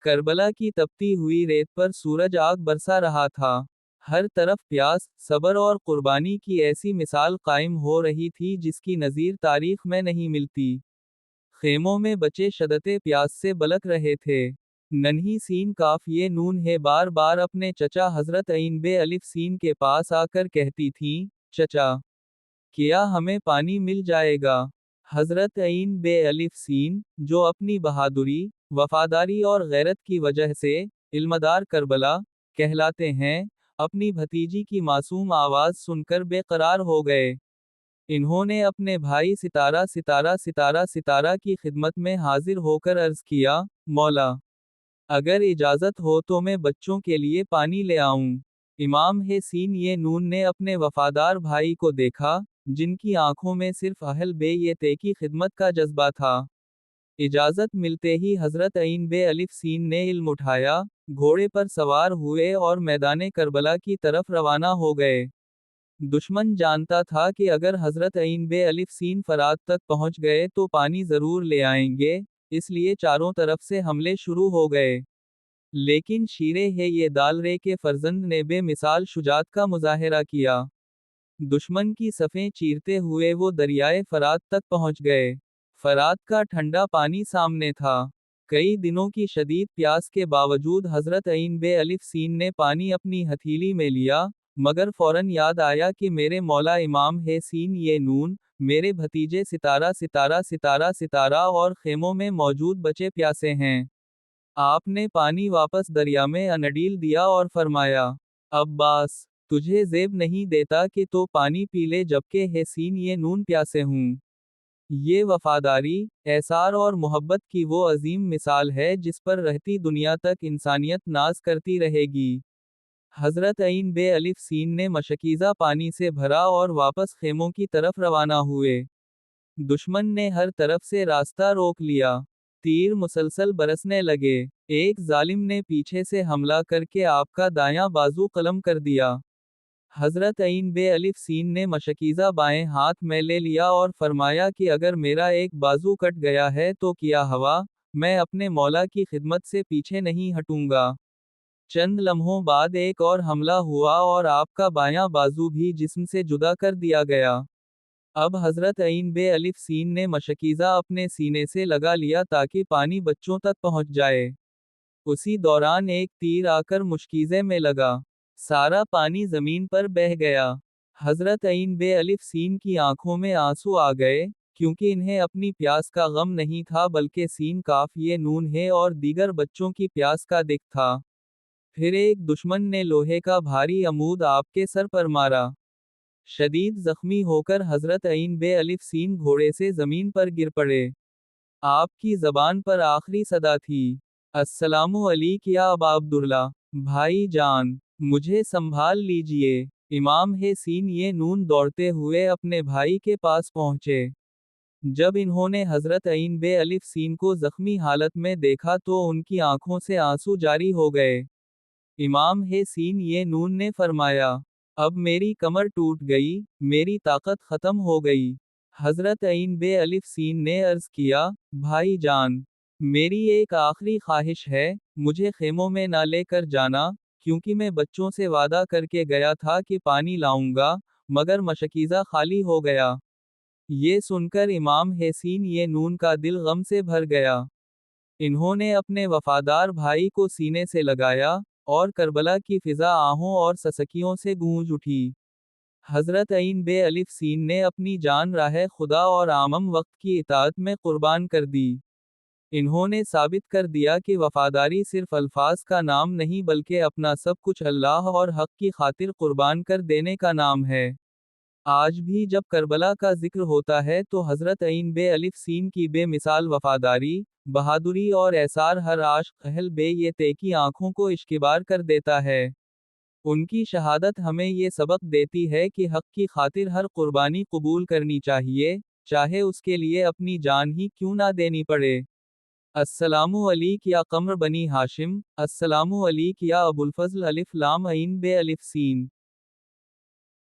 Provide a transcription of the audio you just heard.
کربلا کی تپتی ہوئی ریت پر سورج آگ برسا رہا تھا۔ ہر طرف پیاس، صبر اور قربانی کی ایسی مثال قائم ہو رہی تھی جس کی نظیر تاریخ میں نہیں ملتی۔ خیموں میں بچے شدت پیاس سے بلک رہے تھے۔ ننھی سین کاف یہ نون ہے بار بار اپنے چچا حضرت عین بے الف سین کے پاس آ کر کہتی تھیں، چچا، کیا ہمیں پانی مل جائے گا؟ حضرت عین بے الف سین، جو اپنی بہادری، وفاداری اور غیرت کی وجہ سے علمدار کربلا کہلاتے ہیں، اپنی بھتیجی کی معصوم آواز سن کر بے قرار ہو گئے۔ انہوں نے اپنے بھائی ستارہ کی خدمت میں حاضر ہو کر عرض کیا، مولا، اگر اجازت ہو تو میں بچوں کے لیے پانی لے آؤں۔ امام حسین یہ نون نے اپنے وفادار بھائی کو دیکھا، جن کی آنکھوں میں صرف اہل بیت کی خدمت کا جذبہ تھا۔ اجازت ملتے ہی حضرت عین بے الف سین نے علم اٹھایا، گھوڑے پر سوار ہوئے اور میدان کربلا کی طرف روانہ ہو گئے۔ دشمن جانتا تھا کہ اگر حضرت عین بے الف سین فرات تک پہنچ گئے تو پانی ضرور لے آئیں گے، اس لیے چاروں طرف سے حملے شروع ہو گئے۔ لیکن شیرے ہے یہ دالرے کے فرزند نے بے مثال شجاعت کا مظاہرہ کیا۔ دشمن کی صفیں چیرتے ہوئے وہ دریائے فرات تک پہنچ گئے۔ فرات کا ٹھنڈا پانی سامنے تھا۔ کئی دنوں کی شدید پیاس کے باوجود حضرت عین بے الف سین نے پانی اپنی ہتھیلی میں لیا، مگر فوراً یاد آیا کہ میرے مولا امام حسین یہ نون، میرے بھتیجے ستارہ اور خیموں میں موجود بچے پیاسے ہیں۔ آپ نے پانی واپس دریا میں انڈیل دیا اور فرمایا، عباس، تجھے زیب نہیں دیتا کہ تو پانی پی لے جبکہ حسین یہ نون پیاسے ہوں۔ یہ وفاداری، ایثار اور محبت کی وہ عظیم مثال ہے جس پر رہتی دنیا تک انسانیت ناز کرتی رہے گی۔ حضرت عین بے الف سین نے مشکیزہ پانی سے بھرا اور واپس خیموں کی طرف روانہ ہوئے۔ دشمن نے ہر طرف سے راستہ روک لیا۔ تیر مسلسل برسنے لگے۔ ایک ظالم نے پیچھے سے حملہ کر کے آپ کا دایاں بازو قلم کر دیا۔ حضرت عین بے الف سین نے مشکیزہ بائیں ہاتھ میں لے لیا اور فرمایا کہ اگر میرا ایک بازو کٹ گیا ہے تو کیا ہوا، میں اپنے مولا کی خدمت سے پیچھے نہیں ہٹوں گا۔ چند لمحوں بعد ایک اور حملہ ہوا اور آپ کا بایاں بازو بھی جسم سے جدا کر دیا گیا۔ اب حضرت عین بے الف سین نے مشکیزہ اپنے سینے سے لگا لیا تاکہ پانی بچوں تک پہنچ جائے۔ اسی دوران ایک تیر آ کر مشکیزے میں لگا۔ سارا پانی زمین پر بہہ گیا۔ حضرت عین بے الف سین کی آنکھوں میں آنسو آ گئے، کیونکہ انہیں اپنی پیاس کا غم نہیں تھا بلکہ سین کاف یہ نون ہے اور دیگر بچوں کی پیاس کا دکھ تھا۔ پھر ایک دشمن نے لوہے کا بھاری عمود آپ کے سر پر مارا۔ شدید زخمی ہو کر حضرت عین بے الف سین گھوڑے سے زمین پر گر پڑے۔ آپ کی زبان پر آخری صدا تھی، السلام علیک یا ابا عبداللہ، بھائی جان، مجھے سنبھال لیجئے۔ امام حسین یہ نون دوڑتے ہوئے اپنے بھائی کے پاس پہنچے۔ جب انہوں نے حضرت عین بے الف سین کو زخمی حالت میں دیکھا تو ان کی آنکھوں سے آنسو جاری ہو گئے۔ امام حسین یہ نون نے فرمایا، اب میری کمر ٹوٹ گئی، میری طاقت ختم ہو گئی۔ حضرت عین بے الف سین نے عرض کیا، بھائی جان، میری ایک آخری خواہش ہے، مجھے خیموں میں نہ لے کر جانا، کیونکہ میں بچوں سے وعدہ کر کے گیا تھا کہ پانی لاؤں گا، مگر مشکیزہ خالی ہو گیا۔ یہ سن کر امام حسین یہ نون کا دل غم سے بھر گیا۔ انہوں نے اپنے وفادار بھائی کو سینے سے لگایا، اور کربلا کی فضا آہوں اور سسکیوں سے گونج اٹھی۔ حضرت عین بے الف سین نے اپنی جان راہ خدا اور عامم وقت کی اطاعت میں قربان کر دی۔ انہوں نے ثابت کر دیا کہ وفاداری صرف الفاظ کا نام نہیں بلکہ اپنا سب کچھ اللہ اور حق کی خاطر قربان کر دینے کا نام ہے۔ آج بھی جب کربلا کا ذکر ہوتا ہے تو حضرت عین بے الف سین کی بے مثال وفاداری، بہادری اور ایثار ہر عاشق اہل بیت کی آنکھوں کو اشکبار کر دیتا ہے۔ ان کی شہادت ہمیں یہ سبق دیتی ہے کہ حق کی خاطر ہر قربانی قبول کرنی چاہیے، چاہے اس کے لیے اپنی جان ہی کیوں نہ دینی پڑے۔ السلام علیک یا قمر بنی ہاشم، السلام علیک یا ابو الفضل الف لام عین بے الف سین۔